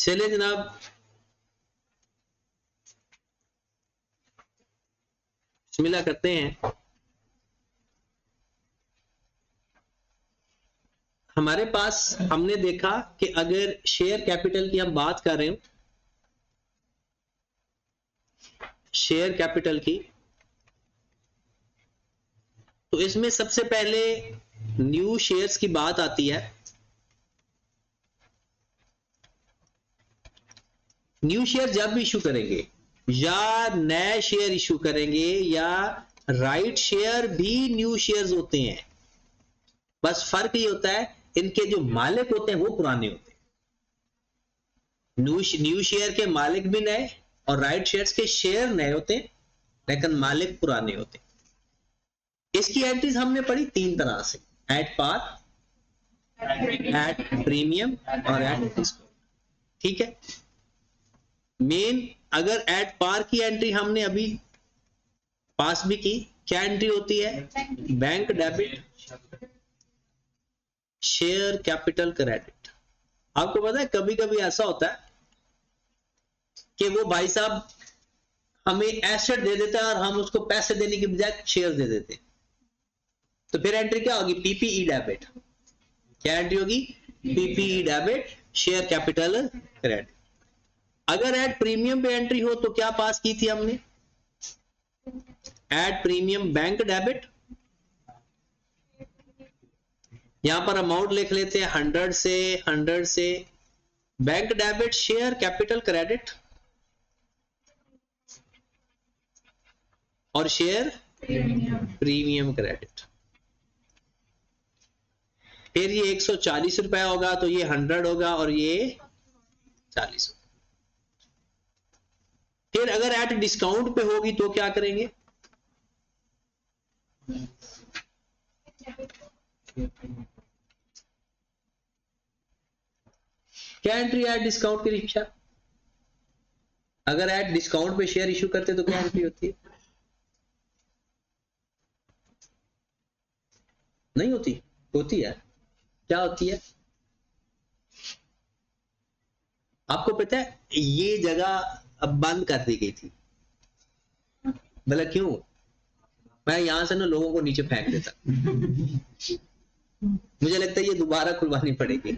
चलिए जनाब, बिस्मिल्लाह करते हैं। हमारे पास हमने देखा कि अगर शेयर कैपिटल की हम बात कर रहे हो, शेयर कैपिटल की, तो इसमें सबसे पहले न्यू शेयर्स की बात आती है। न्यू शेयर जब इशू करेंगे या नए शेयर इशू करेंगे या राइट शेयर भी न्यू शेयर्स होते हैं, बस फर्क ये होता है इनके जो मालिक होते हैं वो पुराने होते हैं। न्यू शेयर के मालिक भी नए और राइट शेयर्स के शेयर नए होते हैं लेकिन मालिक पुराने होते हैं। इसकी एंट्रीज हमने पढ़ी तीन तरह से, एट पार, एट प्रीमियम और एट डिस्काउंट। ठीक है, मेन अगर एट पार की एंट्री हमने अभी पास भी की, क्या एंट्री होती है? Bank debit share capital credit. आपको पता है कभी कभी ऐसा होता है कि वो भाई साहब हमें एसेट दे देता है और हम उसको पैसे देने की बजाय शेयर दे देते हैं, तो फिर एंट्री क्या होगी? PPE debit. क्या एंट्री होगी? PPE debit share capital credit. अगर एट प्रीमियम पे एंट्री हो तो क्या पास की थी हमने? एट प्रीमियम बैंक डेबिट, यहां पर अमाउंट लिख लेते हैं 100 से bank debit share capital credit और शेयर प्रीमियम क्रेडिट। फिर ये 140 रुपया होगा तो ये 100 होगा और ये 40 होगा। फिर अगर एट डिस्काउंट पे होगी तो क्या करेंगे? क्या एंट्री एट डिस्काउंट की रिक्शा? अगर एट डिस्काउंट पे शेयर इशू करते तो क्या एंट्री होती है? नहीं होती? होती है। क्या होती है? आपको पता है ये जगह अब बंद कर दी गई थी, बोला क्यों? मैं यहां से ना लोगों को नीचे फेंक देता। मुझे लगता है ये दोबारा खुलवानी पड़ेगी।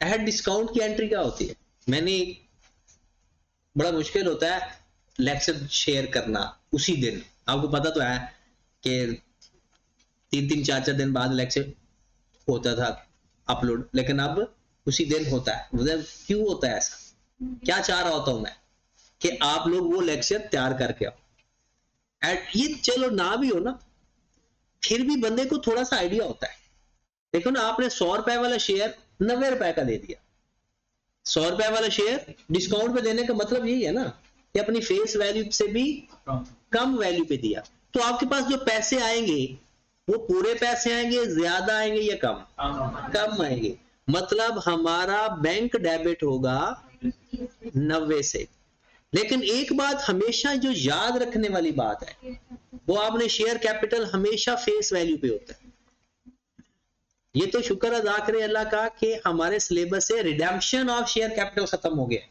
एट डिस्काउंट की एंट्री क्या होती है? मैंने बड़ा मुश्किल होता है लेक्चर शेयर करना उसी दिन। आपको पता तो है कि 3-3 4-4 दिन बाद लेक्चर होता था अपलोड, लेकिन अब उसी दिन होता है। मतलब क्यों होता है ऐसा? क्या चाह रहा होता हूं मैं कि आप लोग वो लेक्चर तैयार करके आओ। एट ये चलो ना भी हो ना, फिर भी बंदे को थोड़ा सा आइडिया होता है। देखो ना, आपने 100 रुपए वाला शेयर 90 रुपए का दे दिया। 100 रुपए वाला शेयर डिस्काउंट पे देने का मतलब यही है ना कि अपनी फेस वैल्यू से भी कम वैल्यू पे दिया। तो आपके पास जो पैसे आएंगे वो पूरे पैसे आएंगे, ज्यादा आएंगे या कम? कम आएंगे। मतलब हमारा बैंक डेबिट होगा 90 से। लेकिन एक बात हमेशा जो याद रखने वाली बात है वो आपने शेयर कैपिटल हमेशा फेस वैल्यू पे होता है। ये तो शुक्र अदा करें अल्लाह का कि हमारे सिलेबस से रिडेम्पशन ऑफ शेयर कैपिटल खत्म हो गया,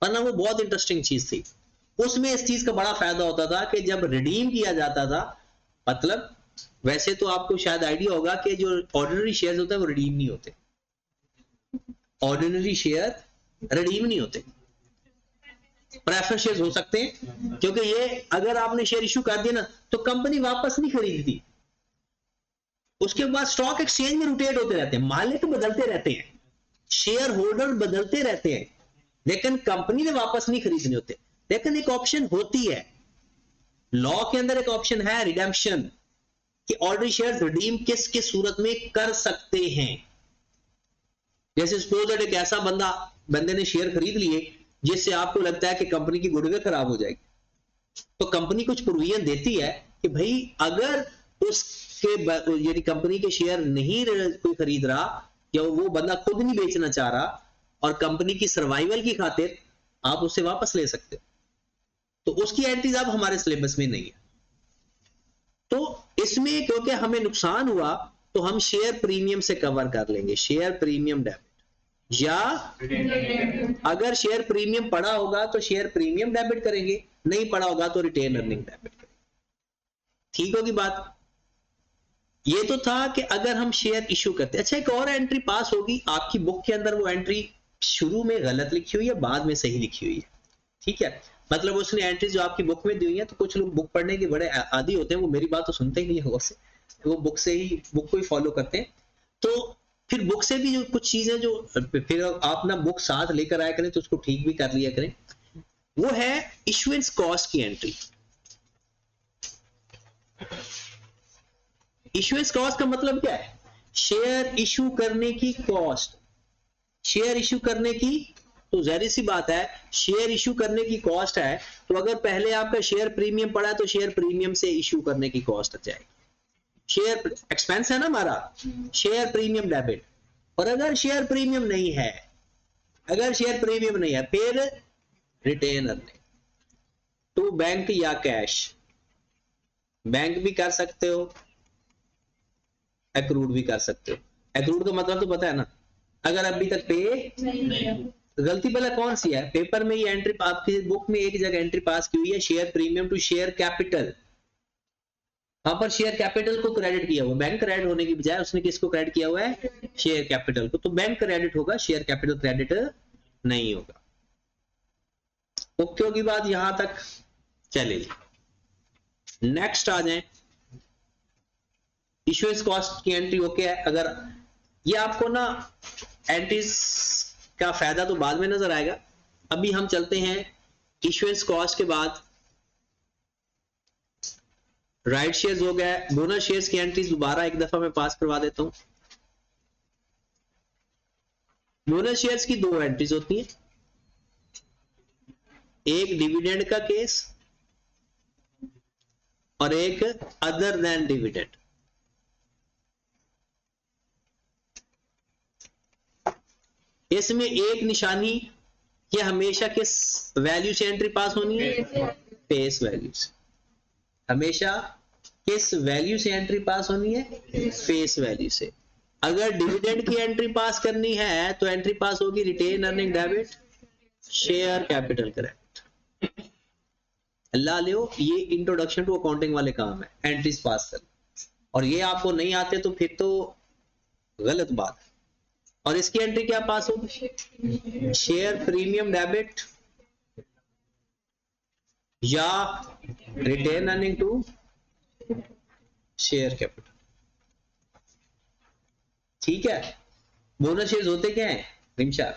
वरना वो बहुत इंटरेस्टिंग चीज थी। उसमें इस चीज का बड़ा फायदा होता था कि जब रिडीम किया जाता था, मतलब वैसे तो आपको शायद आइडिया होगा कि जो ऑर्डिनरी शेयर होते हैं वो रिडीम नहीं होते। ऑर्डिनरी शेयर रिडीम नहीं होते, प्रेफरेंस शेयर हो सकते हैं, क्योंकि ये अगर आपने शेयर इशू कर दिया ना तो कंपनी वापस नहीं खरीदती। उसके बाद स्टॉक एक्सचेंज में रोटेट होते रहते हैं, मालिक बदलते रहते हैं, शेयर होल्डर बदलते रहते हैं, लेकिन कंपनी ने वापस नहीं खरीदने होते। लेकिन एक ऑप्शन होती है, लॉ के अंदर एक ऑप्शन है रिडेम्पशन, कि ऑर्डनरी शेयर रिडीम किस किस सूरत में कर सकते हैं। जैसे सपोज दैट एक ऐसा बंदे ने शेयर खरीद लिए जिससे आपको लगता है कि कंपनी की गुडविल खराब हो जाएगी, तो कंपनी कुछ प्रोविजन देती है कि भाई अगर उसके यानी कंपनी के शेयर नहीं कोई खरीद रहा या वो बंदा खुद नहीं बेचना चाह रहा और कंपनी की सर्वाइवल की खातिर आप उससे वापस ले सकते हो, तो उसकी एंट्रीज अब हमारे सिलेबस में नहीं है। तो इसमें क्योंकि हमें नुकसान हुआ तो हम शेयर प्रीमियम से कवर कर लेंगे, शेयर प्रीमियम डेबिट, या अगर शेयर प्रीमियम पड़ा होगा तो शेयर प्रीमियम डेबिट करेंगे, नहीं पड़ा होगा तो रिटेन अर्निंग डेबिट करेंगे। ठीक होगी बात। ये तो था कि अगर हम शेयर इशू करते। अच्छा, एक और एंट्री पास होगी आपकी बुक के अंदर, वो एंट्री शुरू में गलत लिखी हुई है, बाद में सही लिखी हुई है। ठीक है, मतलब उसने एंट्री जो आपकी बुक में दी हुई है, तो कुछ लोग बुक पढ़ने के बड़े आदी होते हैं, वो मेरी बात तो सुनते ही नहीं है, वो बुक से ही, बुक को ही फॉलो करते हैं। तो फिर बुक से भी जो कुछ चीजें जो फिर आप ना बुक साथ लेकर आया करें तो उसको ठीक भी कर लिया करें। वो है इशुएंस कॉस्ट की एंट्री। इशुएंस कॉस्ट का मतलब क्या है? शेयर इशू करने की कॉस्ट। शेयर इशू करने की, तो जाहिर सी बात है शेयर इशू करने की कॉस्ट है, तो अगर पहले आपका शेयर प्रीमियम पड़ा है तो शेयर प्रीमियम से इशू करने की कॉस्ट आ जाएगी। शेयर एक्सपेंस है ना हमारा, शेयर प्रीमियम डेबिट। और अगर शेयर प्रीमियम नहीं है, अगर शेयर प्रीमियम नहीं है, फिर रिटेन अर्निंग टू बैंक या कैश। बैंक भी कर सकते हो, एक्रूड भी कर सकते हो। एक्रूड का मतलब तो पता है ना, अगर अभी तक पे, गलती पहले कौन सी है, पेपर में ये एंट्री आपकी बुक में एक जगह एंट्री पास की हुई है, share premium to share capital. वहां पर शेयर कैपिटल को क्रेडिट किया हुआ, बैंक क्रेडिट होने की बजाय उसने किसको क्रेडिट किया हुआ है? शेयर कैपिटल को। तो बैंक क्रेडिट होगा, शेयर कैपिटल क्रेडिट नहीं होगा। ओके होगी बात यहां तक? चलिए नेक्स्ट आ जाए। इशुएंस कॉस्ट की एंट्री ओके है। अगर ये आपको ना एंट्रीज का फायदा तो बाद में नजर आएगा, अभी हम चलते हैं इशुएंस कॉस्ट के बाद। राइट शेयर्स हो गया, बोनस शेयर्स की एंट्रीज दोबारा एक दफा मैं पास करवा देता हूं। बोनस शेयर्स की दो एंट्रीज होती हैं, एक डिविडेंड का केस और एक अदर देन डिविडेंड। इसमें एक निशानी, ये हमेशा किस वैल्यू से एंट्री पास होनी है? फेस वैल्यू से। हमेशा किस वैल्यू से एंट्री पास होनी है? फेस वैल्यू से। अगर डिविडेंड की एंट्री पास करनी है तो एंट्री पास होगी retain earning debit, share capital credit. अल्लाह लियो, ये इंट्रोडक्शन टू अकाउंटिंग वाले काम है, एंट्रीज पास करना। और ये आपको नहीं आते तो फिर तो गलत बात है। और इसकी एंट्री क्या पास होगी? शेयर प्रीमियम डेबिट या retain earning to share capital. ठीक है। बोनस शेयर्स होते क्या है रिमशा?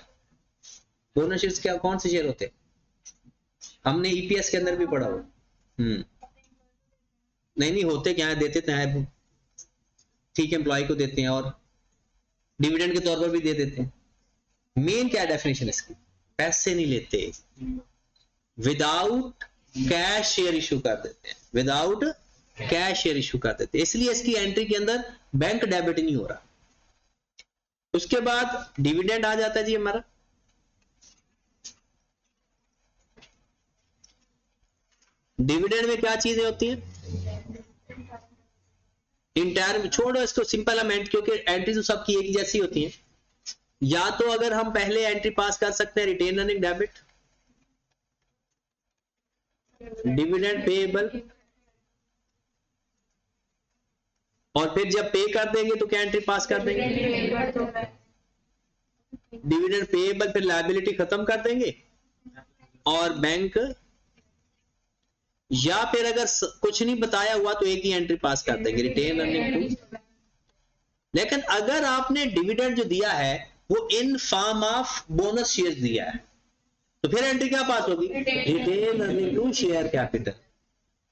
बोनस शेयर्स क्या, कौन से शेयर होते हैं? हमने ईपीएस के अंदर भी पढ़ा हो। नहीं होते क्या है, देते तो हैं, ठीक है, एम्प्लॉय को देते हैं और डिविडेंड के तौर पर भी दे देते हैं। मेन क्या डेफिनेशन इसकी? पैसे नहीं लेते, विदाउट कैश शेयर इशू कर देते हैं, विदाउट कैश शेयर इशू कर देते हैं, इसलिए इसकी एंट्री के अंदर बैंक डेबिट नहीं हो रहा। उसके बाद डिविडेंड आ जाता है जी हमारा। डिविडेंड में क्या चीजें होती हैं? इंटायर, छोड़ो इसको, सिंपल अमाउंट, क्योंकि एंट्री तो सबकी एक जैसी होती है। या तो अगर हम पहले एंट्री पास कर सकते हैं retain earning debit, dividend payable, और फिर जब पे कर देंगे तो क्या एंट्री पास कर देंगे? डिविडेंड पेएबल, फिर लायबिलिटी खत्म कर देंगे और बैंक, या फिर अगर कुछ नहीं बताया हुआ तो एक ही एंट्री पास कर देंगे, रिटेन अर्निंग टू। लेकिन अगर आपने डिविडेंड जो दिया है वो in form of bonus share दिया है, तो फिर एंट्री क्या पास होगी? Retain earning to share capital.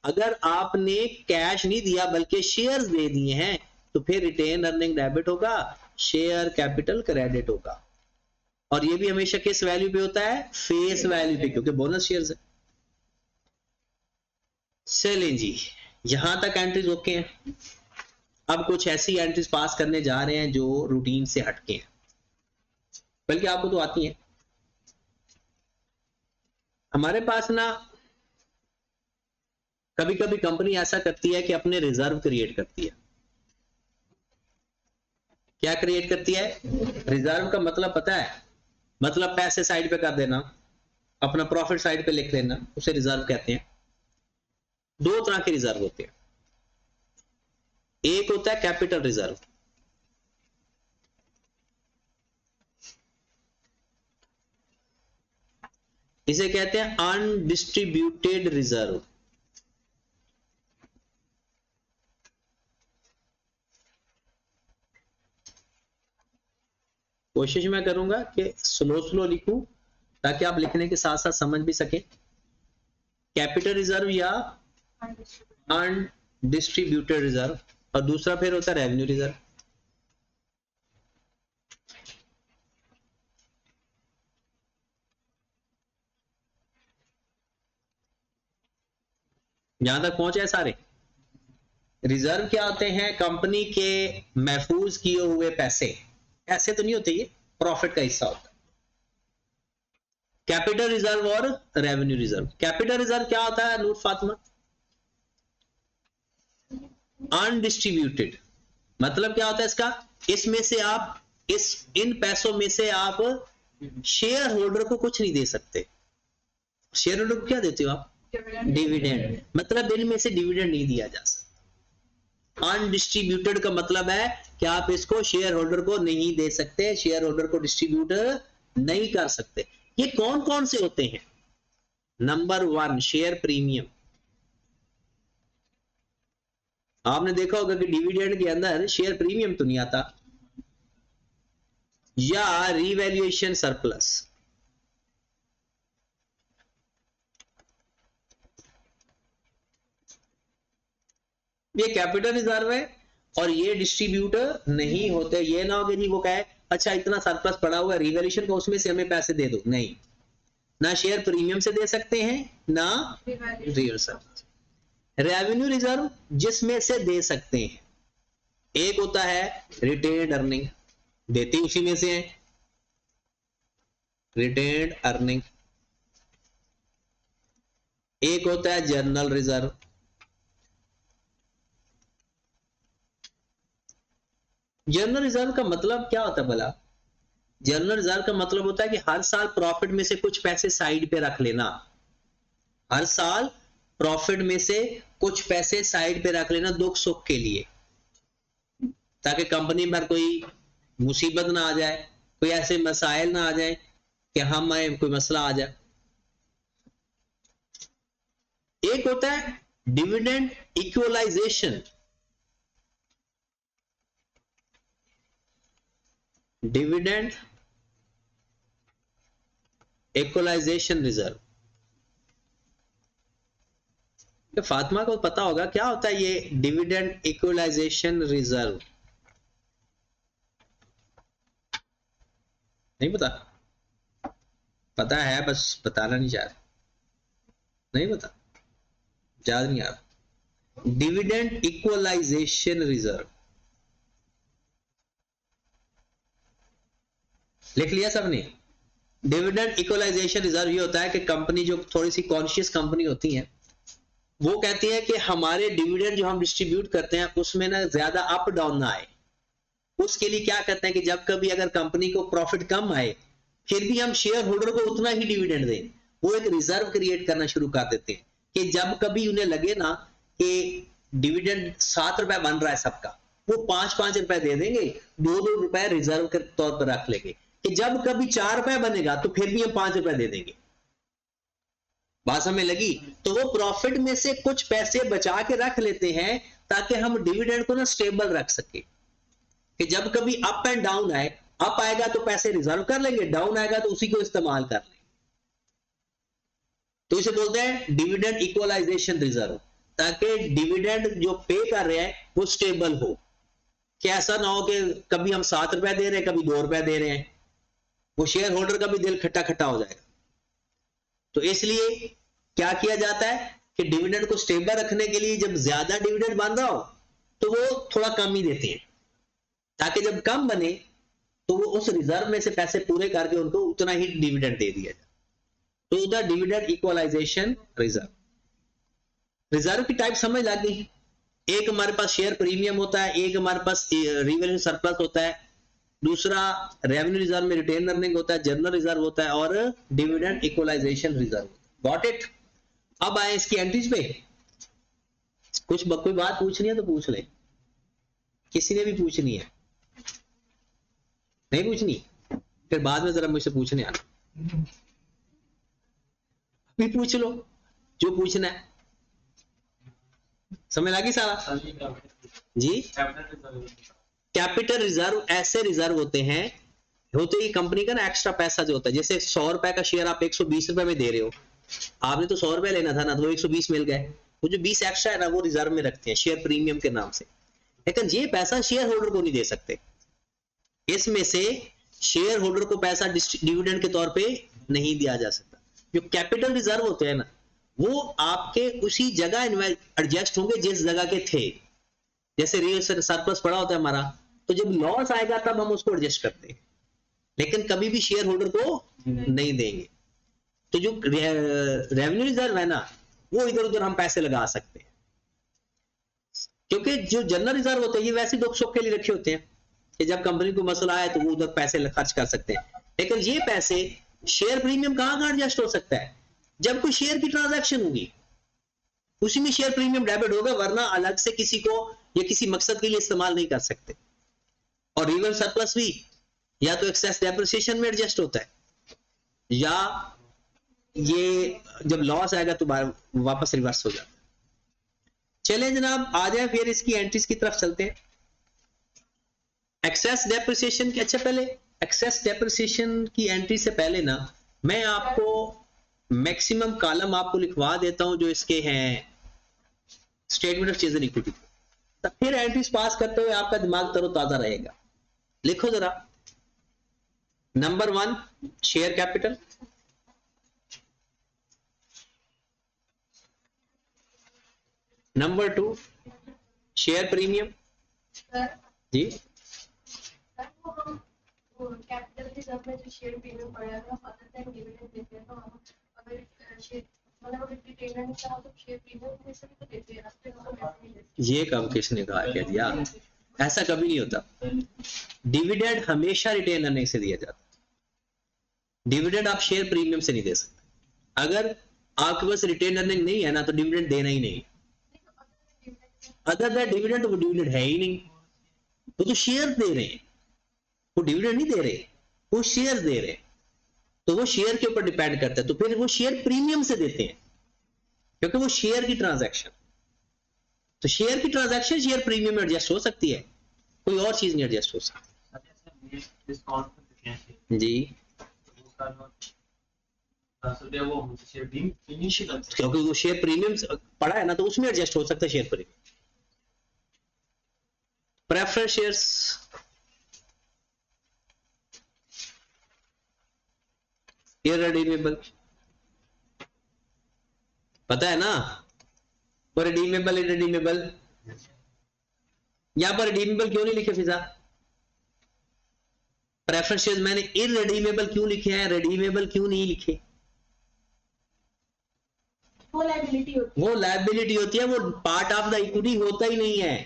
अगर आपने कैश नहीं दिया बल्कि शेयर्स दे दिए हैं तो फिर रिटेन अर्निंग डेबिट होगा, शेयर कैपिटल क्रेडिट होगा। और ये भी हमेशा किस वैल्यू पे होता है? फेस वैल्यू पे, क्योंकि बोनस शेयर्स है। चलें जी, यहां तक एंट्रीज ओके हैं। अब कुछ ऐसी एंट्रीज पास करने जा रहे हैं जो रूटीन से हटके हैं, बल्कि आपको तो आती हैं। हमारे पास ना कभी कभी कंपनी ऐसा करती है कि अपने रिजर्व क्रिएट करती है। क्या क्रिएट करती है? रिजर्व का मतलब पता है? मतलब पैसे साइड पे कर देना, अपना प्रॉफिट साइड पे लिख लेना, उसे रिजर्व कहते हैं। दो तरह के रिजर्व होते हैं, एक होता है कैपिटल रिजर्व, इसे कहते हैं अनडिस्ट्रीब्यूटेड रिजर्व। कोशिश मैं करूंगा कि स्लो स्लो लिखूं ताकि आप लिखने के साथ साथ समझ भी सके। कैपिटल रिजर्व या अनडिस्ट्रीब्यूटेड रिजर्व, और दूसरा फिर होता है रेवेन्यू रिजर्व। यहां तक पहुंचे सारे? रिजर्व क्या होते हैं? कंपनी के महफूज किए हुए पैसे, ऐसे तो नहीं होते, ये प्रॉफिट का हिस्सा होता है। कैपिटल रिजर्व और रेवेन्यू रिजर्व। कैपिटल रिजर्व क्या होता है नूर फातिमा? अनडिस्ट्रीब्यूटेड, मतलब क्या होता है इसका? इसमें से आप इन पैसों में से आप शेयर होल्डर को कुछ नहीं दे सकते। शेयर होल्डर को क्या देते हो आप? डिविडेंड। मतलब इनमें से डिविडेंड नहीं दिया जा सकता। अनडिस्ट्रीब्यूटेड का मतलब है कि आप इसको शेयर होल्डर को नहीं दे सकते, शेयर होल्डर को डिस्ट्रीब्यूट नहीं कर सकते। ये कौन कौन से होते हैं? Number 1 share premium. आपने देखा होगा कि डिविडेंड के अंदर शेयर प्रीमियम तो नहीं आता, या रिवैल्यूएशन सरप्लस। ये कैपिटल रिजर्व है और ये डिस्ट्रीब्यूटर नहीं होते। ये ना हो कि जी वो कहे अच्छा इतना सरप्लस पड़ा हुआ है रिवैल्यूएशन का, उसमें से हमें पैसे दे दो। नहीं, ना शेयर प्रीमियम से दे सकते हैं ना रियल सरप्लस। रेवेन्यू रिजर्व जिसमें से दे सकते हैं, एक होता है रिटेन्ड अर्निंग, देते उसी में से हैं, रिटेन्ड अर्निंग। एक होता है जनरल रिजर्व, जनरल रिजर्व का मतलब क्या होता है भला? जनरल रिजर्व का मतलब होता है कि हर साल प्रॉफिट में से कुछ पैसे साइड पे रख लेना, हर साल प्रॉफिट में से कुछ पैसे साइड पे रख लेना दुख सुख के लिए, ताकि कंपनी पर कोई मुसीबत ना आ जाए, कोई ऐसे मसाइल ना आ जाए कि हमें कोई मसला आ जाए। एक होता है dividend equalisation, dividend equalisation reserve. Fatima को पता होगा क्या होता है ये डिविडेंड इक्वलाइजेशन रिजर्व? नहीं पता? पता है बस बताना नहीं चाह रहे, नहीं पता, याद नहीं आ रहा। डिविडेंड इक्वलाइजेशन रिजर्व लिख लिया सबने? डिविडेंड इक्वलाइजेशन रिजर्व ये होता है कि कंपनी जो थोड़ी सी कॉन्शियस कंपनी होती है वो कहती है कि हमारे डिविडेंड जो हम डिस्ट्रीब्यूट करते हैं उसमें ना ज्यादा अप डाउन ना आए। उसके लिए क्या करते हैं कि जब कभी अगर कंपनी को प्रॉफिट कम आए फिर भी हम शेयर होल्डर को उतना ही डिविडेंड दें, वो एक रिजर्व क्रिएट करना शुरू कर देते हैं कि जब कभी उन्हें लगे ना कि डिविडेंड 7 रुपए बन रहा है सबका, वो 5-5 रुपए दे देंगे, 2-2 रुपए रिजर्व के तौर पर रख लेंगे कि जब कभी 4 रुपए बनेगा तो फिर भी हम 5 रुपए दे देंगे। बात हमें लगी? तो वो प्रॉफिट में से कुछ पैसे बचा के रख लेते हैं ताकि हम डिविडेंड को ना स्टेबल रख सके, कि जब कभी अप एंड डाउन आए, अप आएगा तो पैसे रिजर्व कर लेंगे, डाउन आएगा तो उसी को इस्तेमाल कर लेंगे। तो इसे बोलते हैं डिविडेंड इक्वलाइजेशन रिजर्व, ताकि डिविडेंड जो पे कर रहे हैं वो स्टेबल हो, कि ऐसा ना हो कि कभी हम 7 रुपए दे रहे हैं कभी 2 रुपए दे रहे हैं, वो शेयर होल्डर का भी दिल खट्टा खट्टा हो जाएगा। तो इसलिए क्या किया जाता है कि डिविडेंड को स्टेबल रखने के लिए जब ज्यादा डिविडेंड बन रहा हो तो वो थोड़ा कम ही देते हैं, ताकि जब कम बने तो वो उस रिजर्व में से पैसे पूरे करके उनको उतना ही डिविडेंड दे दिया जाए। तो उधर डिविडेंड इक्वलाइजेशन रिजर्व। रिजर्व की टाइप समझ लग गई? एक हमारे पास शेयर प्रीमियम होता है, एक हमारे पास रिवैल्यूएशन सरप्लस होता है, दूसरा रेवेन्यू रिजर्व में रिटेन अर्निंग होता है, जर्नल रिजर्व होता है और dividend equalisation reserve. Got it. अब आए इसकी एंट्रीज पे। कोई बात पूछनी है तो पूछ ले, किसी ने भी पूछनी है, नहीं पूछनी फिर बाद में जरा मुझसे पूछने आना, अभी पूछ लो जो पूछना है। समझ लगी सारा जी। कैपिटल रिजर्व ऐसे रिजर्व होते हैं, होते ही कंपनी का ना एक्स्ट्रा पैसा जो होता है, जैसे 100 रुपए का शेयर आप 120 रुपए में दे रहे हो, आपने तो 100 रुपए लेना था ना, तो 120 मिल गए, वो जो 20 एक्स्ट्रा है ना वो रिजर्व में रखते हैं शेयर प्रीमियम के नाम से। लेकिन ये पैसा शेयर होल्डर को नहीं दे सकते, इसमें से शेयर होल्डर को पैसा डिविडेंड के तौर पे नहीं दिया जा सकता। जो कैपिटल रिजर्व होते हैं ना वो आपके उसी जगह एडजस्ट होंगे जिस जगह के थे। जैसे रियल सरप्लस पड़ा होता है हमारा, तो जब लॉस आएगा तब हम उसको एडजस्ट करते हैं, लेकिन कभी भी शेयर होल्डर को नहीं देंगे। तो जो रेवेन्यू रिजर्व है ना वो इधर उधर हम पैसे लगा सकते हैं, क्योंकि जो जनरल रिजर्व होते हैं ये वैसे दुख सुख के लिए रखे होते हैं कि जब कंपनी को मसला आए तो वो उधर पैसे खर्च कर सकते हैं। लेकिन ये पैसे शेयर प्रीमियम कहां एडजस्ट हो सकता है, जब कोई शेयर की ट्रांजैक्शन होगी उसी में शेयर प्रीमियम डेबिट होगा, वरना अलग से किसी को या किसी मकसद के लिए इस्तेमाल नहीं कर सकते। और रिवर्ल सरप्लस भी या तो एक्सेस डेप्रिसिएशन में एडजस्ट होता है, या ये जब लॉस आएगा तो वापस रिवर्स हो जाता है। चले जनाब आ जाए फिर इसकी एंट्रीज की तरफ चलते हैं। एक्सेस डेप्रिसिएशन की, अच्छा पहले एक्सेस डेप्रिसिएशन की एंट्री से पहले ना मैं आपको मैक्सिमम कॉलम आपको लिखवा देता हूं जो इसके हैं statement of change in equity, तो फिर एंट्रीज पास करते हुए आपका दिमाग तरोताजा रहेगा। लिखो जरा। Number 1 share capital, number 2 share premium जी, कैपिटल रिजर्व में जो शेयर प्रीमियम पड़ा था अदर देन डिविडेंड देते हैं, तो हम अगर शेयर मतलब रिटेन अर्निंग का तो शेयर प्रीमियम में से भी तो देते हैं, रास्ते में नहीं देते। ये कब किसने कहा कह दिया, ऐसा कभी नहीं होता। डिविडेंड हमेशा रिटेन अर्निंग से दिया जाता है, डिविडेंड आप शेयर प्रीमियम से नहीं दे सकते। अगर आपके पास रिटेन अर्निंग नहीं है ना तो डिविडेंड देना ही नहीं। अदर देन डिविडेंड तो वो डिविडेंड है ही नहीं, वो तो शेयर दे रहे हैं, वो डिविडेंड नहीं दे रहे, वो शेयर दे रहे हैं, तो वो शेयर के ऊपर डिपेंड करता है। तो फिर वो शेयर प्रीमियम से देते हैं क्योंकि वो शेयर की ट्रांजैक्शन, तो शेयर की ट्रांजैक्शन शेयर प्रीमियम में एडजस्ट हो सकती है, कोई और चीज नहीं एडजस्ट हो सकती जी। क्योंकि वो शेयर प्रीमियम पड़ा है ना तो उसमें एडजस्ट हो सकता है share premium. Preference shares, irredeemable, पता है ना वो रिडीमेबल इररिडीमेबल। यहां पर रिडीमेबल क्यों नहीं लिखे फिजा, प्रेफरेंस शेयर्स मैंने इररिडीमेबल क्यों लिखे हैं, रिडीमेबल क्यों नहीं लिखे? वो लायबिलिटी होती है, वो पार्ट ऑफ द इक्विटी होता ही नहीं है।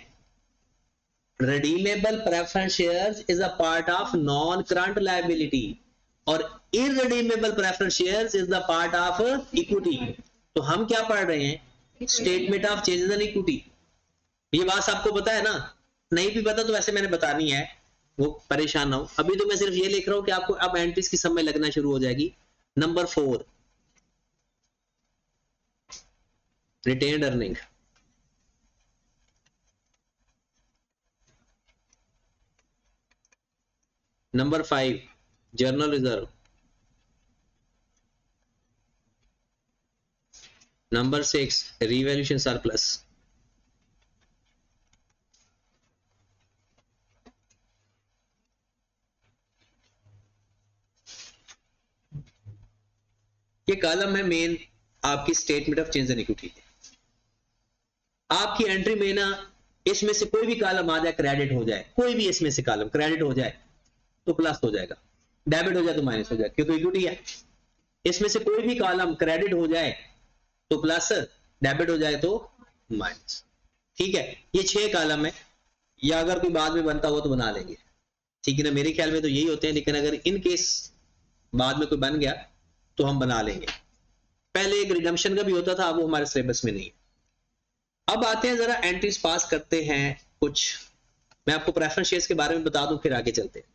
redeemable preference shares is a part of non current liability और irredeemable preference shares is the part of equity। तो हम क्या पढ़ रहे हैं, statement of changes in equity. ये बात आपको पता है ना, नहीं भी पता तो वैसे मैंने बतानी है, वो परेशान ना हो। अभी तो मैं सिर्फ ये लिख रहा हूं कि आपको अब एंट्रीज की समय लगना शुरू हो जाएगी। Number 4 retained earning, number 5 journal reserve, number 6 revaluation surplus, ये कॉलम है मेन आपकी statement of change in equity. आपकी एंट्री में ना इसमें से कोई भी कॉलम आ जाए क्रेडिट हो जाए, कोई भी इसमें से कॉलम क्रेडिट हो जाए तो प्लस हो जाएगा, डेबिट हो जाए तो माइनस हो जाएगा, क्योंकि इक्विटी है। इसमें से कोई भी कॉलम क्रेडिट हो जाए तो प्लस, डेबिट हो जाए तो माइनस। ठीक है, ये 6 कॉलम है, या अगर कोई बाद में बनता हो तो बना लेंगे। ठीक है ना, मेरे ख्याल में तो यही होते हैं, लेकिन अगर इन केस बाद में कोई बन गया तो हम बना लेंगे। पहले एक रिडम्पशन का भी होता था, अब वो हमारे सिलेबस में नहीं है। अब आते हैं जरा एंट्रीज पास करते हैं कुछ। मैं आपको प्रेफरेंस शेयर्स के बारे में बता दूं, फिर आगे चलते हैं।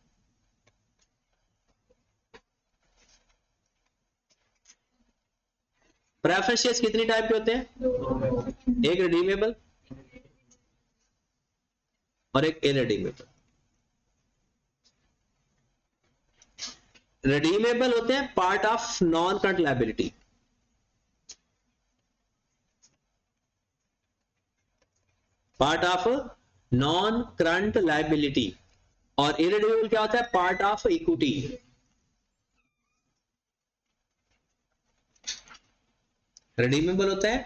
प्रेफरेंस शेयर्स कितनी टाइप के होते हैं? एक रिडीमेबल और एक इरिडीमेबल। रिडीमेबल होते हैं part of non current liability, part of non current liability. और इरिडीमेबल क्या होता है? Part of equity. रिडीमेबल होता है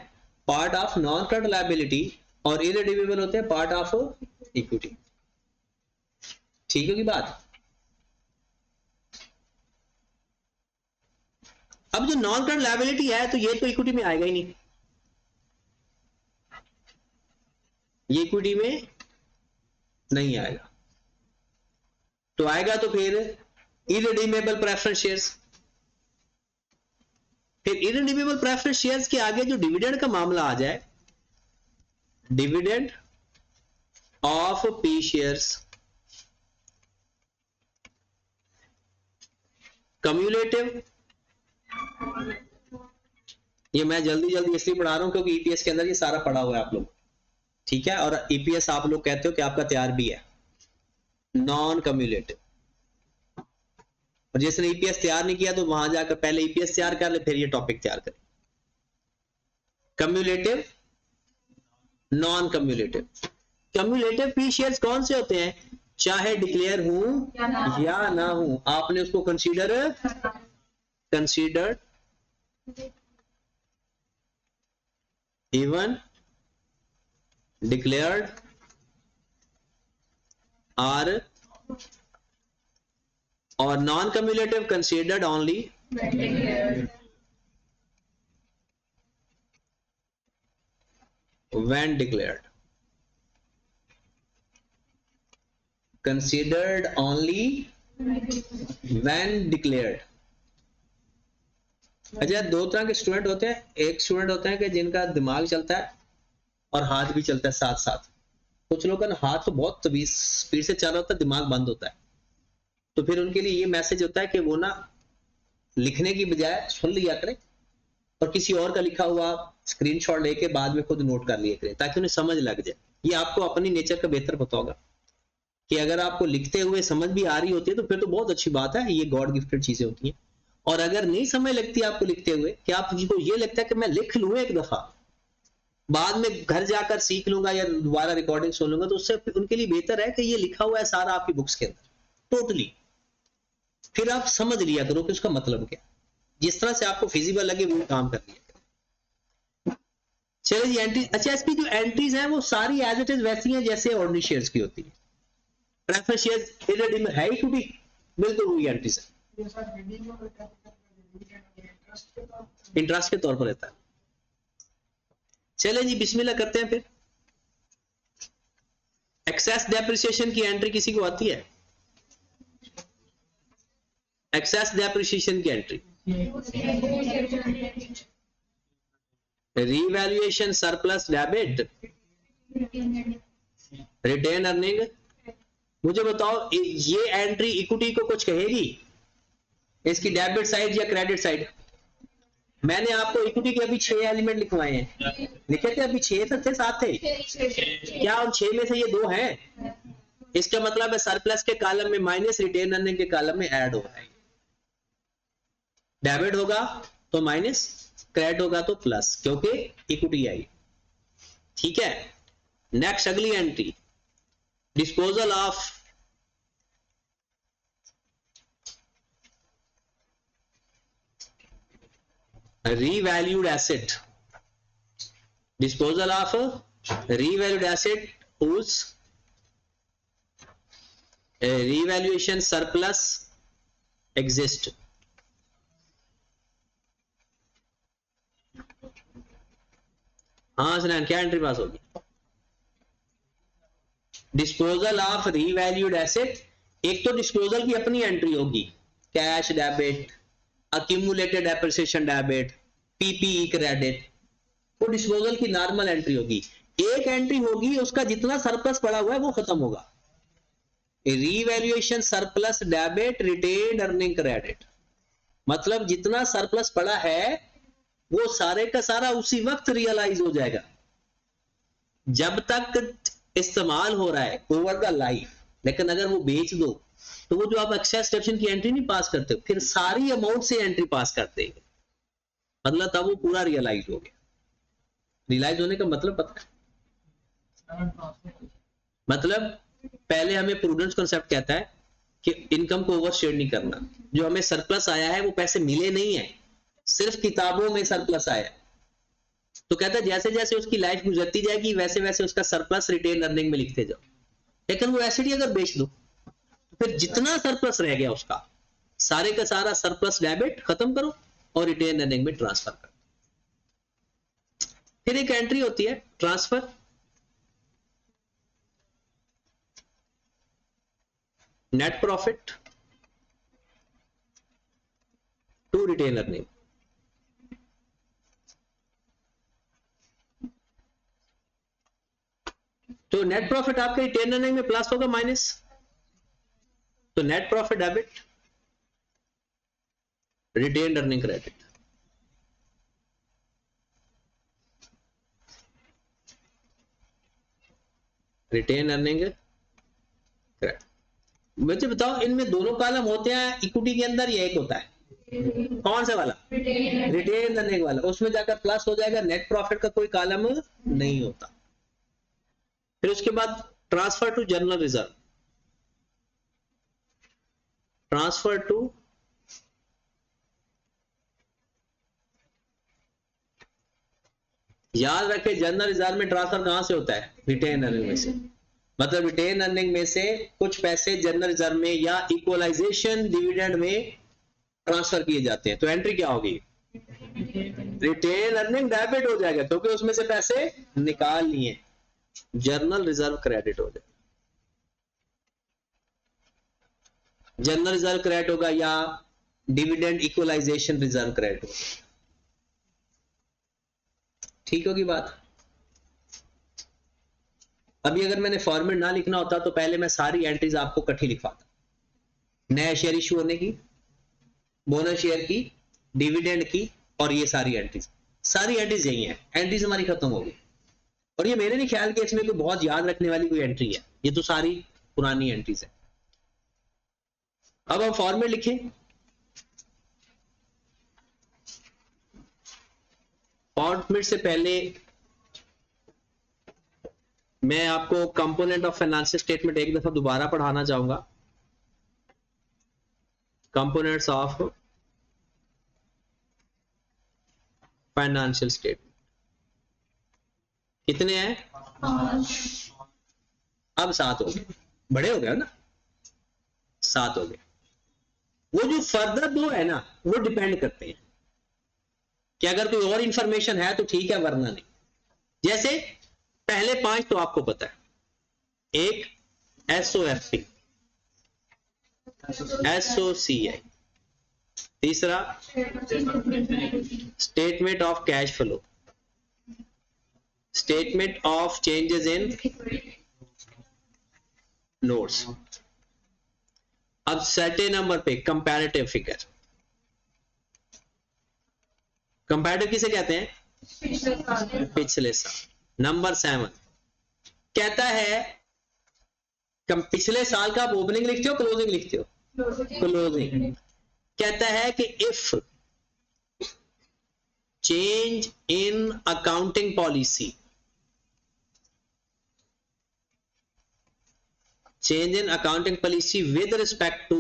part of non current liability और इरिडीमेबल होते हैं पार्ट ऑफ इक्विटी। ठीक होगी बात? अब जो नॉन करंट लायबिलिटी है तो ये तो इक्विटी में आएगा ही नहीं, ये इक्विटी में नहीं आएगा, तो आएगा तो फिर इरिडीमेबल प्रेफरेंस शेयर्स। फिर इरिडीमेबल प्रेफरेंस शेयर्स के आगे जो डिविडेंड का मामला आ जाए, dividend of P shares, cumulative. ये मैं जल्दी जल्दी इसलिए पढ़ा रहा हूं क्योंकि ईपीएस के अंदर ये सारा पढ़ा हुआ है आप लोग, ठीक है। और ईपीएस आप लोग कहते हो कि आपका तैयार भी है। नॉन कम्युलेटिव, और जिसने ईपीएस तैयार नहीं किया तो वहां जाकर पहले ईपीएस तैयार कर ले, फिर ये टॉपिक तैयार करे। Cumulative, non cumulative. Cumulative P shares कौन से होते हैं? चाहे डिक्लेयर हूं या ना हूं, आपने उसको कंसीडर्ड इवन डिक्लेयर्ड आर, और non cumulative considered only when declared, considered only when declared। अच्छा, दो तरह के स्टूडेंट होते हैं। एक स्टूडेंट होते हैं कि जिनका दिमाग चलता है और हाथ भी चलता है साथ साथ। कुछ लोगों का हाथ तो बहुत तेज स्पीड से चल रहा होता है, दिमाग बंद होता है, तो फिर उनके लिए ये मैसेज होता है कि वो ना लिखने की बजाय सुन लिया करें और किसी और का लिखा हुआ स्क्रीनशॉट लेके बाद में खुद नोट कर लिया करें, ताकि उन्हें समझ लग जाए। ये आपको अपनी नेचर का बेहतर पता होगा कि अगर आपको लिखते हुए समझ भी आ रही होती है तो फिर तो बहुत अच्छी बात है, ये गॉड गिफ्टेड चीजें होती हैं। और अगर नहीं समझ लगती आपको लिखते हुए, कि आपको ये लगता है कि मैं लिख लूं एक दफा, बाद में घर जाकर सीख लूंगा या दोबारा रिकॉर्डिंग सुन लूंगा, तो उससे उनके लिए बेहतर है कि ये लिखा हुआ है सारा आपकी बुक्स के अंदर टोटली, फिर आप समझ लिया करो कि उसका मतलब क्या। जिस तरह से आपको फिजिबल लगे वो काम कर लिया। चलिए जी, एंट्री। अच्छा, इसकी जो एंट्रीज हैं वो सारी एज इट इज वैसी हैं जैसे ऑर्डिनरी शेयर्स की होती है। प्रेफरेंस शेयर्स इरिडीमेबल है इक्विटी, बिल्कुल वही एंट्रीज है, इंटरेस्ट के तौर पर रहता है। चले जी, बिस्मिल्लाह करते हैं। फिर एक्सेस डेप्रिसिएशन की एंट्री किसी को आती है? एक्सेस डेप्रिसिएशन की entry, revaluation surplus debit, retain earning. मुझे बताओ ये एंट्री इक्विटी को कुछ कहेगी? इसकी डेबिट साइड या क्रेडिट साइड? मैंने आपको इक्विटी के अभी 6 एलिमेंट लिखवाए हैं, लिखे थे अभी 6 थे, 7 थे क्या? उन 6 में से ये 2 हैं। इसका मतलब है सरप्लस के कॉलम में माइनस, रिटेन अर्निंग के कॉलम में ऐड हो रहा है। डेबिट होगा तो माइनस, क्रेडिट होगा तो प्लस, क्योंकि इक्विटी आई। ठीक है। नेक्स्ट अगली entry, disposal of revalued asset, disposal of revalued asset whose revaluation surplus exist। हाँ सर, क्या एंट्री पास होगी? डिस्पोजल ऑफ रीवैल्यूड एसेट एक तो डिस्क्लोजर की अपनी एंट्री होगी, cash debit, accumulated depreciation debit, PPE credit, वो डिस्क्लोजर की नॉर्मल एंट्री होगी। एक एंट्री होगी उसका जितना सरप्लस पड़ा हुआ है वो खत्म होगा, revaluation surplus debit retained earning credit, मतलब जितना सरप्लस पड़ा है वो सारे का सारा उसी वक्त रियलाइज हो जाएगा। जब तक इस्तेमाल हो रहा है ओवर द लाइफ, लेकिन अगर वो बेच दो तो वो जो आप एक्सेस एक्सेप्शन की एंट्री नहीं पास करते फिर सारी अमाउंट से एंट्री पास कर देंगे, मतलब तब वो पूरा रियलाइज हो गया। रियलाइज होने का मतलब पता है, मतलब पहले हमें प्रूडेंस कॉन्सेप्ट कहता है कि इनकम को ओवरशेड नहीं करना, जो हमें सरप्लस आया है वो पैसे मिले नहीं है, सिर्फ किताबों में सरप्लस आया, तो कहता है जैसे जैसे उसकी लाइफ गुजरती जाएगी वैसे वैसे उसका सरप्लस रिटेन अर्निंग में लिखते जाओ। लेकिन वो एसिड अगर बेच दो तो फिर जितना सरप्लस रह गया उसका सारे का सारा सरप्लस डेबिट खत्म करो और रिटेन अर्निंग में ट्रांसफर करो। फिर एक एंट्री होती है transfer, net profit to retain earning. तो नेट प्रॉफिट आपके रिटेन अर्निंग में प्लस होगा माइनस, तो net profit debit retain earning credit. Retain earning credit, मुझे बताओ इनमें दोनों कॉलम होते हैं इक्विटी के अंदर, ये एक होता है कौन सा वाला, रिटेन अर्निंग वाला, उसमें जाकर प्लस हो जाएगा, नेट प्रॉफिट का कोई कॉलम नहीं होता। फिर उसके बाद transfer to general reserve, transfer to याद रखे जनरल रिजर्व में ट्रांसफर कहां से होता है, रिटेन अर्निंग में से, मतलब रिटेन अर्निंग में से कुछ पैसे जनरल रिजर्व में या इक्वलाइजेशन डिविडेंड में ट्रांसफर किए जाते हैं, तो एंट्री क्या होगी, रिटेन अर्निंग डेबिट हो जाएगा क्योंकि उसमें से पैसे निकाल लिए, जनरल रिजर्व क्रेडिट हो जाएगा। जनरल रिजर्व क्रेडिट होगा या डिविडेंड इक्वलाइजेशन रिजर्व क्रेडिट होगा, ठीक होगी बात। अभी अगर मैंने फॉर्मेट ना लिखना होता तो पहले मैं सारी एंट्रीज आपको इकट्ठी लिखवाता, नया शेयर इशू होने की, बोनस शेयर की, डिविडेंड की, और ये सारी एंट्रीज यही हैं, एंट्रीज हमारी खत्म हो गई। और ये मेरे नहीं ख्याल कि इसमें कोई बहुत याद रखने वाली कोई एंट्री है, ये तो सारी पुरानी एंट्रीज है। अब हम फॉर्मेट लिखें, फॉर्मेट से पहले मैं आपको कंपोनेंट ऑफ फाइनेंशियल स्टेटमेंट एक दफा दोबारा पढ़ाना चाहूंगा। कंपोनेंट्स ऑफ फाइनेंशियल स्टेटमेंट कितने हैं, अब 7 हो गए, बड़े हो गए ना, 7 हो गए। वो जो फर्दर 2 है ना वो डिपेंड करते हैं कि अगर कोई और इंफॉर्मेशन है तो ठीक है वरना नहीं। जैसे पहले 5 तो आपको पता है, एक SOFP, SOCI, तीसरा statement of cash flow, statement of changes in notes. अब सेटे नंबर पे कंपैरेटिव फिगर, कंपैरेटिव किसे कहते हैं, पिछले साल। नंबर 7 कहता है पिछले साल का आप ओपनिंग लिखते हो क्लोजिंग लिखते हो, क्लोजिंग। कहता है कि if change in accounting policy, change in accounting policy with respect to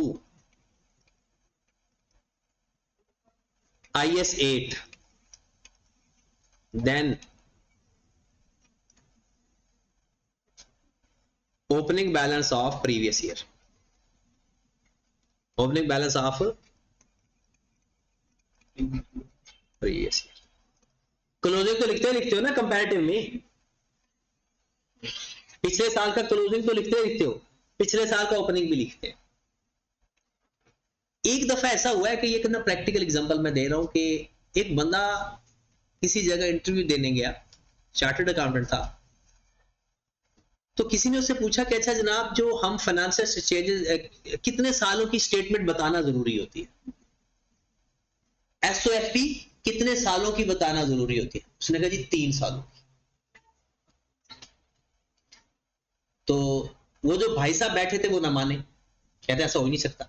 IS 8, then opening balance of previous year, opening balance of previous year। Closing तो लिखते हो ना कंपैरेटिव में, पिछले साल का क्लोजिंग तो लिखते हो, पिछले साल का ओपनिंग भी लिखते हैं। एक दफा ऐसा हुआ है कि ये कितना प्रैक्टिकल एग्जांपल मैं दे रहा हूं कि एक बंदा किसी जगह इंटरव्यू देने गया, चार्टर्ड अकाउंटेंट था, तो किसी ने उससे पूछा कि अच्छा जनाब, जो हम फाइनेंशियल चेंजेस कितने सालों की स्टेटमेंट बताना जरूरी होती है, एसओएफपी कितने सालों की बताना जरूरी होती है? उसने कहा जी 3 सालों की। तो वो जो भाई साहब बैठे थे वो ना माने, कहते ऐसा हो ही नहीं सकता।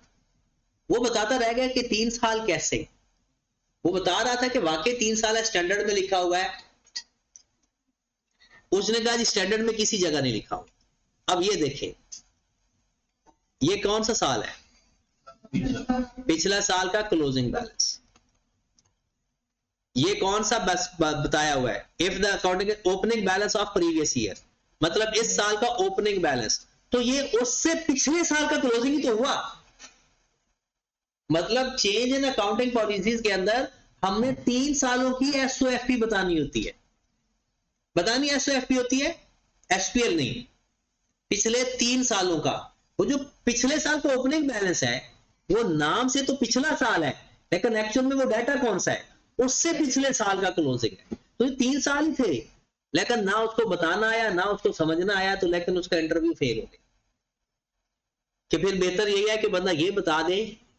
वो बताता रह गया कि 3 साल कैसे। वो बता रहा था कि वाकई 3 साल है, स्टैंडर्ड में लिखा हुआ है। उसने कहा जी स्टैंडर्ड में किसी जगह नहीं लिखा हुआ। अब ये देखें, ये कौन सा साल है? पिछला साल का क्लोजिंग बैलेंस। ये कौन सा बस बताया हुआ है? If the accounting opening balance of previous year, मतलब इस साल का ओपनिंग बैलेंस। तो ये उससे पिछले साल का क्लोजिंग ही तो हुआ। मतलब चेंज इन अकाउंटिंग पॉलिसीज के अंदर हमने 3 सालों की एसओएफपी बतानी होती है। बतानी एसओएफपी होती है, एसपीएल नहीं। पिछले 3 सालों का। वो जो पिछले साल का ओपनिंग बैलेंस है वो नाम से तो पिछला साल है, लेकिन एक्चुअल में वो डाटा कौन सा है? उससे पिछले साल का क्लोजिंग है। तो ये 3 साल ही थे, लेकिन ना उसको बताना आया ना उसको समझना आया, तो लेकिन उसका इंटरव्यू फेल हो गया। कि फिर बेहतर यही है कि बंदा ये बता दे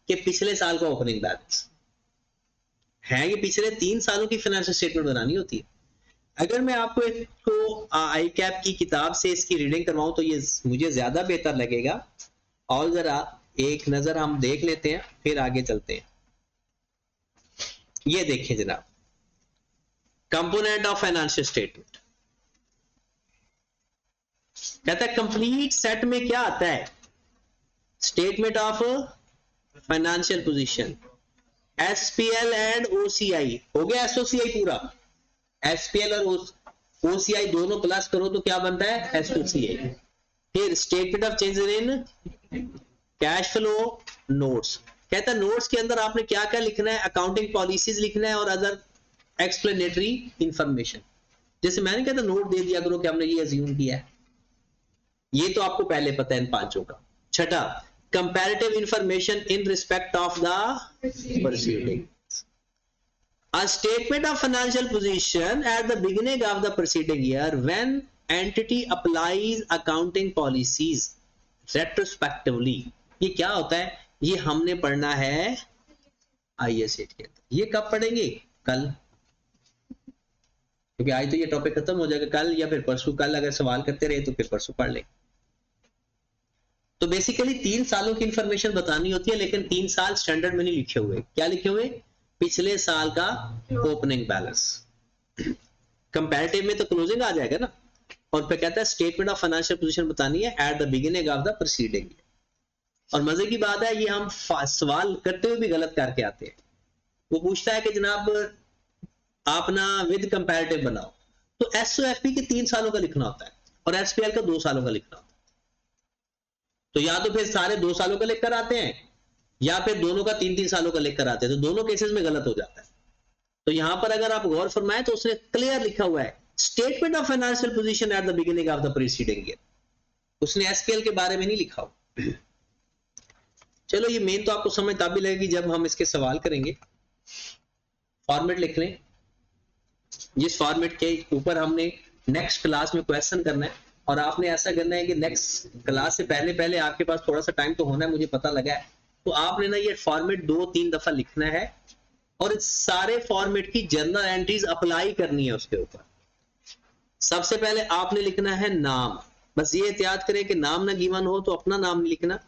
कि पिछले साल का ओपनिंग बैलेंस है, ये पिछले 3 सालों की फाइनेंशियल स्टेटमेंट बनानी होती है। अगर मैं आपको इसको आई कैप की किताब से इसकी रीडिंग करवाऊं तो ये मुझे ज्यादा बेहतर लगेगा। और जरा एक नजर हम देख लेते हैं, फिर आगे चलते हैं। ये देखिए जनाब, कंपोनेंट ऑफ फाइनेंशियल स्टेटमेंट। कहता है कंप्लीट सेट में क्या आता है? Statement of financial position, SPL and OCI. हो गया एसओसीआई पूरा। एसपीएल और ओसीआई दोनों प्लस करो तो क्या बनता है? एसओसीआई। फिर statement of change in cash flow notes. कहता है नोट्स के अंदर आपने क्या क्या लिखना है? अकाउंटिंग पॉलिसीज लिखना है और अदर एक्सप्लेनेटरी इंफॉर्मेशन। जैसे मैंने कहता नोट दे दिया करो कि हमने ये अज्यूम किया है, ये तो आपको पहले पता है इन पांचों का। छठा, comparative information in respect of the proceeding. A statement of financial position at the beginning of the preceding year when entity applies accounting policies retrospectively। ये क्या होता है? ये हमने पढ़ना है आईएस 8 के अंदर। ये कब पढ़ेंगे? कल, क्योंकि आज तो ये टॉपिक खत्म हो जाएगा। कल या फिर परसों, कल अगर सवाल करते रहे तो फिर परसों पढ़ लेंगे। तो बेसिकली 3 सालों की इंफॉर्मेशन बतानी होती है, लेकिन 3 साल स्टैंडर्ड में नहीं लिखे हुए। क्या लिखे हुए? पिछले साल का ओपनिंग बैलेंस। कंपैरेटिव में तो क्लोजिंग आ जाएगा ना। और फिर कहता है स्टेटमेंट ऑफ फाइनेंशियल पोजीशन बतानी है at the beginning of the proceeding. और मजे की बात है, ये हम सवाल करते हुए भी गलत करके आते हैं। वो पूछता है कि जनाब आप ना विद कंपैरेटिव बनाओ, तो एसओएफपी के 3 सालों का लिखना होता है और एसपीएल का 2 सालों का लिखना होता है। तो या तो फिर सारे 2 सालों का लिखकर आते हैं, या फिर दोनों का 3-3 सालों का लिखकर आते हैं। तो दोनों केसेस में गलत हो जाता है। तो यहां पर अगर आप गौर फरमाएं तो उसने क्लियर लिखा हुआ है statement of financial position at the beginning of the preceding year. उसने एसपीएल के बारे में नहीं लिखा हो। चलो ये मेन तो आपको समझ तब भी लगेगी जब हम इसके सवाल करेंगे। फॉर्मेट लिख लें, जिस फॉर्मेट के ऊपर हमने नेक्स्ट क्लास में क्वेश्चन करना है। और आपने ऐसा करना है कि नेक्स्ट क्लास से पहले पहले आपके पास थोड़ा सा टाइम तो होना है, मुझे पता लगा है। तो आपने ना ये फॉर्मेट 2-3 दफा लिखना है और इस सारे फॉर्मेट की जर्नल एंट्रीज अप्लाई करनी है उसके ऊपर। सबसे पहले आपने लिखना है नाम। बस ये एहतियात करें कि नाम ना गिवन हो, तो अपना नाम नहीं लिखना।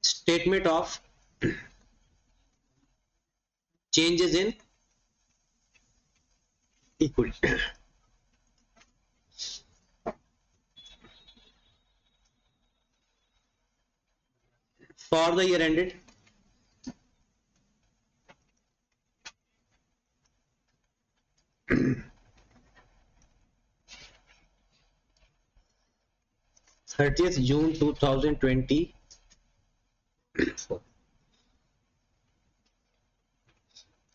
Statement of changes in equity for the year ended 30th June 2020।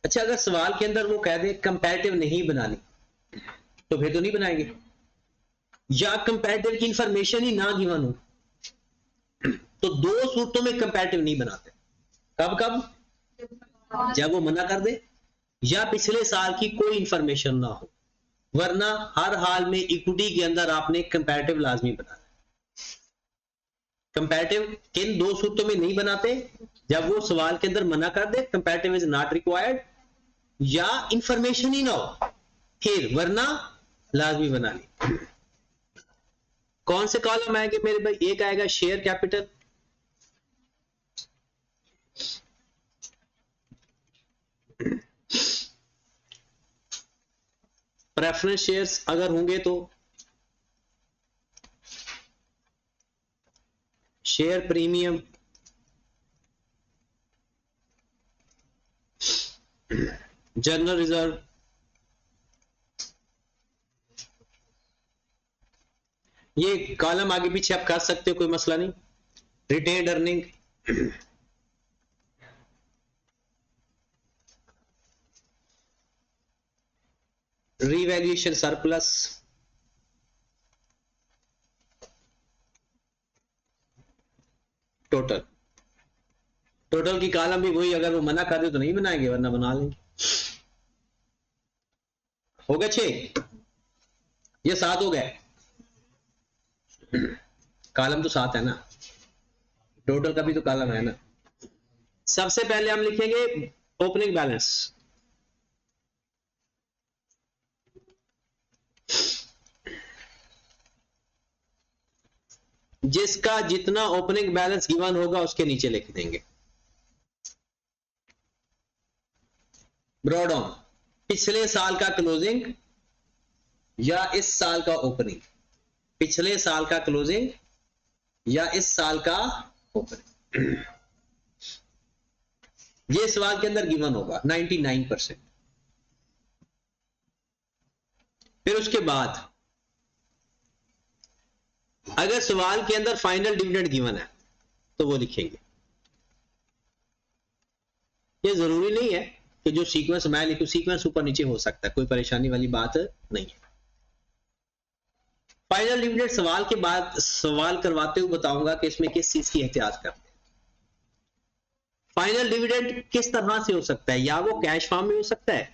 अच्छा, अगर सवाल के अंदर वो कह दे कंपैरेटिव नहीं बनानी तो फिर तो नहीं बनाएंगे, या कंपैरेटिव की इंफॉर्मेशन ही ना गिवन हो तो दो सूरतों में कंपैरेटिव नहीं बनाते। कब कब? जब वो मना कर दे या पिछले साल की कोई इंफॉर्मेशन ना हो, वरना हर हाल में इक्विटी के अंदर आपने कंपैरेटिव लाजमी बनाना। कंपैरेटिव किन दो सूरतों में नहीं बनाते? जब वो सवाल के अंदर मना कर दे कंपैरेटिव इज नॉट रिक्वायर्ड, या इंफॉर्मेशन ही ना हो, फिर वरना लाजमी बना ली। कौन से कॉलम आएंगे मेरे भाई? एक आएगा शेयर कैपिटल, प्रेफरेंस शेयर्स अगर होंगे तो शेयर प्रीमियम, जनरल रिजर्व, ये कॉलम आगे पीछे आप कर सकते हो, कोई मसला नहीं। Retained earning, revaluation surplus, total. Total की कॉलम भी वही, अगर वो मना कर दे तो नहीं बनाएंगे, वरना बना लेंगे। हो गए 6, ये 7 हो गए। कॉलम तो 7 है ना, टोटल का भी तो कॉलम है ना। सबसे पहले हम लिखेंगे ओपनिंग बैलेंस। जिसका जितना ओपनिंग बैलेंस गिवन होगा उसके नीचे लिख देंगे ब्रॉड ऑन, पिछले साल का क्लोजिंग या इस साल का ओपनिंग, पिछले साल का क्लोजिंग या इस साल का ओपनिंग। ये सवाल के अंदर गिवन होगा 99%। फिर उसके बाद अगर सवाल के अंदर फाइनल डिविडेंड गिवन है तो वो लिखेंगे। ये जरूरी नहीं है कि जो सीक्वेंस मैं लिखूं, सीक्वेंस ऊपर नीचे हो सकता है, कोई परेशानी वाली बात नहीं है। फाइनल डिविडेंड सवाल के बाद सवाल करवाते हुए बताऊंगा कि इसमें किस चीज की एहतियात करते हैं। फाइनल डिविडेंड किस तरह से हो सकता है? या वो कैश फॉर्म में हो सकता है,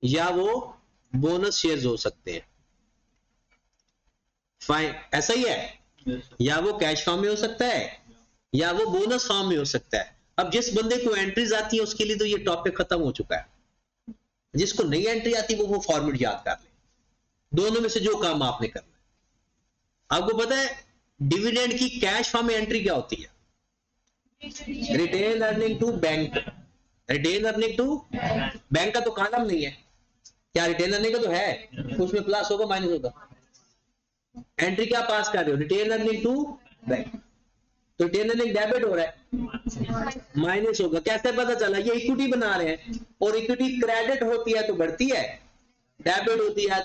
या वो बोनस शेयर्स हो सकते हैं। ऐसा ही है, या वो कैश फॉर्म में हो सकता है या वो बोनस फॉर्म में हो सकता है। अब जिस बंदे को एंट्रीज आती है उसके लिए तो ये टॉपिक खत्म हो चुका है। जिसको नई एंट्री आती है वो फॉर्मेट याद कर ले, दोनों में से जो काम आपने करना है। आपको पता है डिविडेंड की कैश फॉर्म में एंट्री क्या होती है? Retain earning to bank. Retain earning to bank का तो कॉलम नहीं है, क्या रिटेन अर्निंग का तो है, उसमें प्लस होगा माइनस होगा। एंट्री क्या पास कर रहे हो? रिटेन अर्निंग टू बैंक, तो रिटेन अर्निंग डेबिट हो रहा है, माइनस होगा। कैसे पता चला? ये इक्विटी बना रहे हैं और इक्विटी क्रेडिट होती है तो बढ़ती है, डेबिट होती है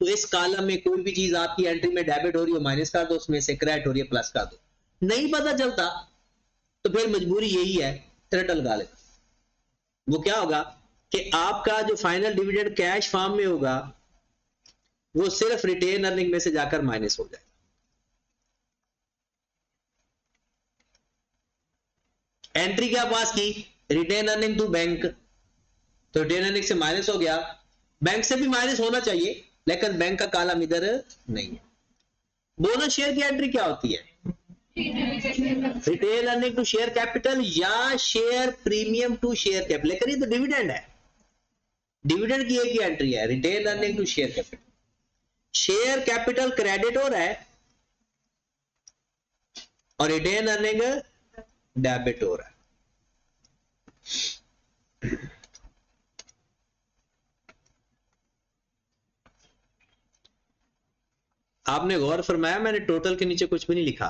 तो इस कॉलम में कोई भी चीज आपकी एंट्री में डेबिट हो रही हो माइनस कर दो, उसमें से क्रेडिट हो रही है प्लस कर दो। नहीं पता चलता तो फिर मजबूरी यही है, ट्रेड लगा ले। वो क्या होगा कि आपका जो फाइनल डिविडेंड कैश फॉर्म में होगा वो सिर्फ रिटेन अर्निंग में से जाकर माइनस हो जाएगा। एंट्री क्या पास की? रिटेन अर्निंग टू बैंक, तो रिटेन अर्निंग से माइनस हो गया, बैंक से भी माइनस होना चाहिए लेकिन बैंक का कॉलम इधर नहीं है। बोनस शेयर की एंट्री क्या होती है? Retain earning to share capital या share premium to share capital, लेकिन ये तो डिविडेंड है, डिविडेंड की एक ही एंट्री है, retain earning to share capital. Share capital credit हो रहा है और रिटेन अर्निंग डेबिट हो रहा है। आपने गौर फरमाया मैंने टोटल के नीचे कुछ भी नहीं लिखा,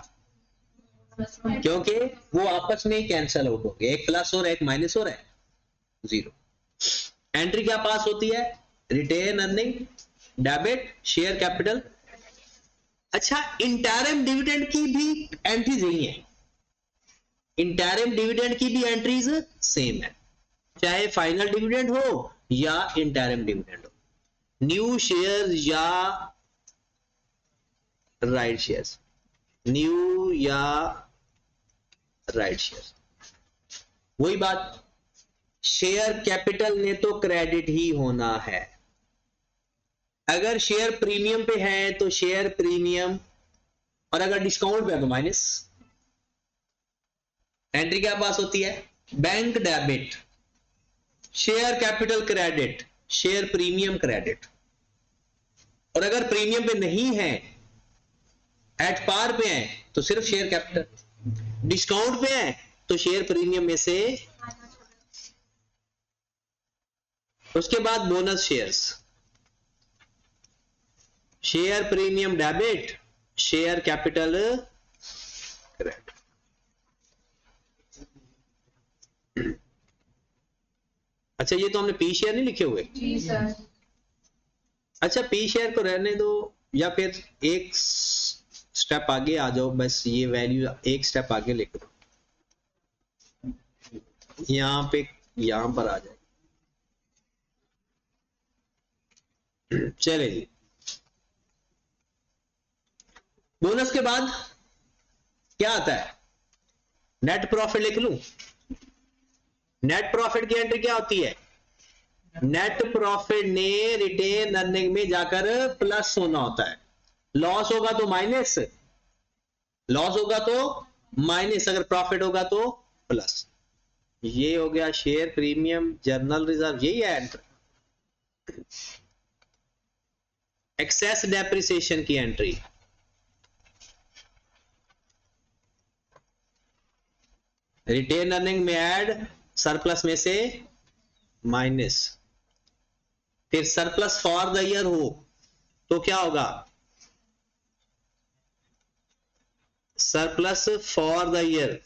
क्योंकि वो आपस में ही कैंसल आउट हो गए, एक प्लस और एक माइनस और है जीरो। एंट्री क्या पास होती है? Retain earning, debit, share capital. अच्छा, इंटरिम डिविडेंड की भी एंट्रीज यही है, इंटरिम डिविडेंड की भी एंट्रीज सेम है, चाहे फाइनल डिविडेंड हो या इंटरिम डिविडेंड हो, न्यू शेयर या राइट शेयर्स, न्यू या राइट शेयर्स। वही बात, शेयर कैपिटल ने तो क्रेडिट ही होना है, अगर शेयर प्रीमियम पे है तो शेयर प्रीमियम, और अगर डिस्काउंट पे है तो माइनस। एंट्री क्या पास होती है? Bank debit, share capital credit, share premium credit. और अगर प्रीमियम पे नहीं है, एट पार पे है, तो सिर्फ शेयर कैपिटल। डिस्काउंट पे है तो शेयर प्रीमियम में से, उसके बाद bonus shares, share premium debit, share capital credit. अच्छा, ये तो हमने पी शेयर नहीं लिखे हुए। जी सर। अच्छा, पी शेयर को रहने दो, या फिर एक स्टेप आगे आ जाओ, बस ये वैल्यू एक स्टेप आगे लिख दो, यहां पे यहां पर आ जाए। चले जी, बोनस के बाद क्या आता है? नेट प्रॉफिट लिख लूं। नेट प्रॉफिट की एंट्री क्या होती है? नेट प्रॉफिट ने रिटेन अर्निंग में जाकर प्लस होना होता है, लॉस होगा तो माइनस, लॉस होगा तो माइनस, अगर प्रॉफिट होगा तो प्लस। ये हो गया शेयर प्रीमियम, जर्नल रिजर्व, यही है एंट्री। एक्सेस डेप्रिसिएशन की एंट्री, रिटेन अर्निंग में ऐड, सरप्लस में से माइनस। फिर सरप्लस फॉर द ईयर हो तो क्या होगा? सरप्लस फॉर द ईयर,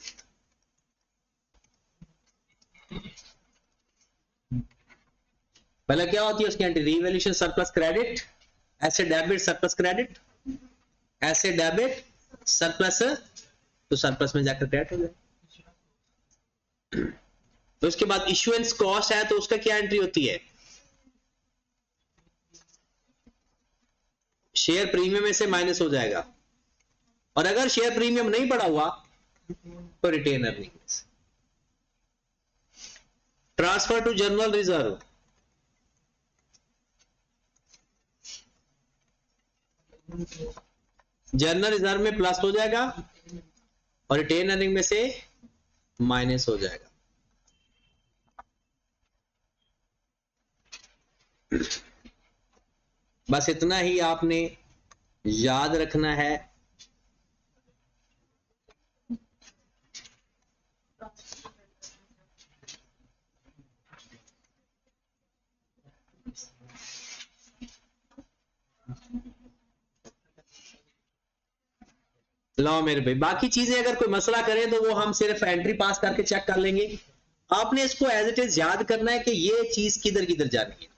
पहले क्या होती है उसकी entry? Revaluation surplus credit, asset debit surplus credit, asset debit surplus, तो सरप्लस में जाकर क्रेडिट हो जाए। तो उसके बाद इश्यूएंस कॉस्ट है तो उसका क्या एंट्री होती है? शेयर प्रीमियम में से माइनस हो जाएगा, और अगर शेयर प्रीमियम नहीं पड़ा हुआ तो retain earning. Transfer to general reserve, general reserve में प्लस हो जाएगा और रिटेन अर्निंग में से माइनस हो जाएगा। बस इतना ही आपने याद रखना है। लो मेरे भाई, बाकी चीजें अगर कोई मसला करें तो वो हम सिर्फ एंट्री पास करके चेक कर लेंगे। आपने इसको एज इट इज याद करना है कि ये चीज किधर किधर जानी है।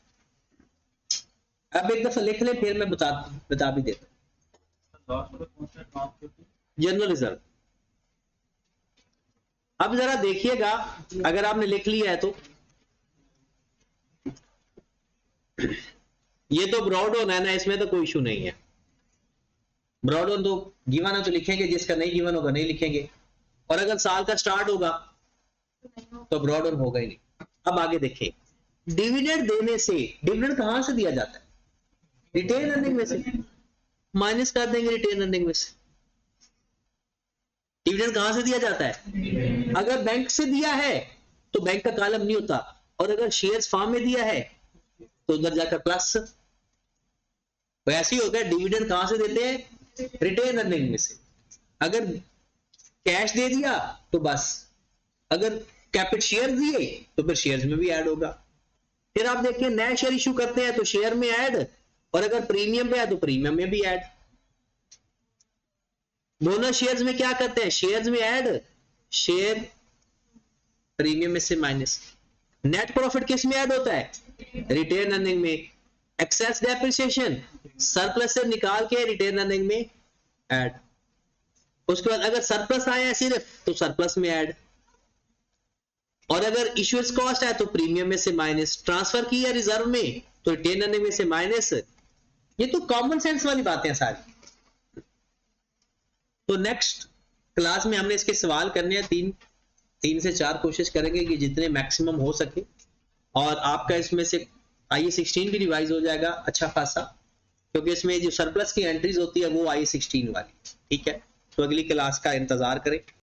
अब एक दफा लिख ले, फिर मैं बता भी देता। जनरल रिजर्व, अब जरा देखिएगा, अगर आपने लिख लिया है तो ये तो ब्रॉड ऑन है ना, इसमें तो कोई इशू नहीं है। ब्रॉड ऑन तो गिवन है तो लिखेंगे, जिसका नहीं गिवन होगा नहीं लिखेंगे, और अगर साल का स्टार्ट होगा तो ब्रॉड ऑन होगा ही नहीं। अब आगे देखें, डिविडेंड देने से, डिविडेंड कहां से दिया जाता है? रिटेन अर्निंग में से, माइनस कर देंगे रिटेन अर्निंग में से। डिविडेंड कहां से दिया जाता है? अगर बैंक से दिया है तो बैंक का कॉलम नहीं होता, और अगर शेयर्स फार्म में दिया है तो उधर जाकर प्लस। वैसे ही होगा, डिविडेंड कहां से देते हैं? रिटेन अर्निंग में से। अगर कैश दे दिया तो बस, अगर कैपिट शेयर दिए तो फिर शेयर्स में भी ऐड होगा। फिर आप देखिए नए शेयर इशू करते हैं तो शेयर में ऐड, और अगर प्रीमियम पे है तो प्रीमियम में भी ऐड। बोनस शेयर्स में क्या करते हैं, शेयर्स में ऐड, शेयर प्रीमियम में से माइनस। नेट प्रॉफिट किस में ऐड होता है, रिटेन अर्निंग में। एक्सेस डेप्रिसिएशन सरप्लस से निकाल के रिटेन अर्निंग में ऐड। उसके बाद अगर सरप्लस आया है सिर्फ तो सरप्लस में ऐड, और अगर इश्यूएंस कॉस्ट है तो प्रीमियम में से माइनस, ट्रांसफर की है रिजर्व में तो रिटेन अर्निंग में से माइनस। ये तो कॉमन सेंस वाली बातें हैं सारी। तो नेक्स्ट क्लास में हमने इसके सवाल करने हैं, तीन से चार कोशिश करेंगे कि जितने मैक्सिमम हो सके, और आपका इसमें से IE16 भी रिवाइज हो जाएगा अच्छा खासा, क्योंकि इसमें जो सरप्लस की एंट्रीज होती है वो IE16 वाली। ठीक है, तो अगली क्लास का इंतजार करें।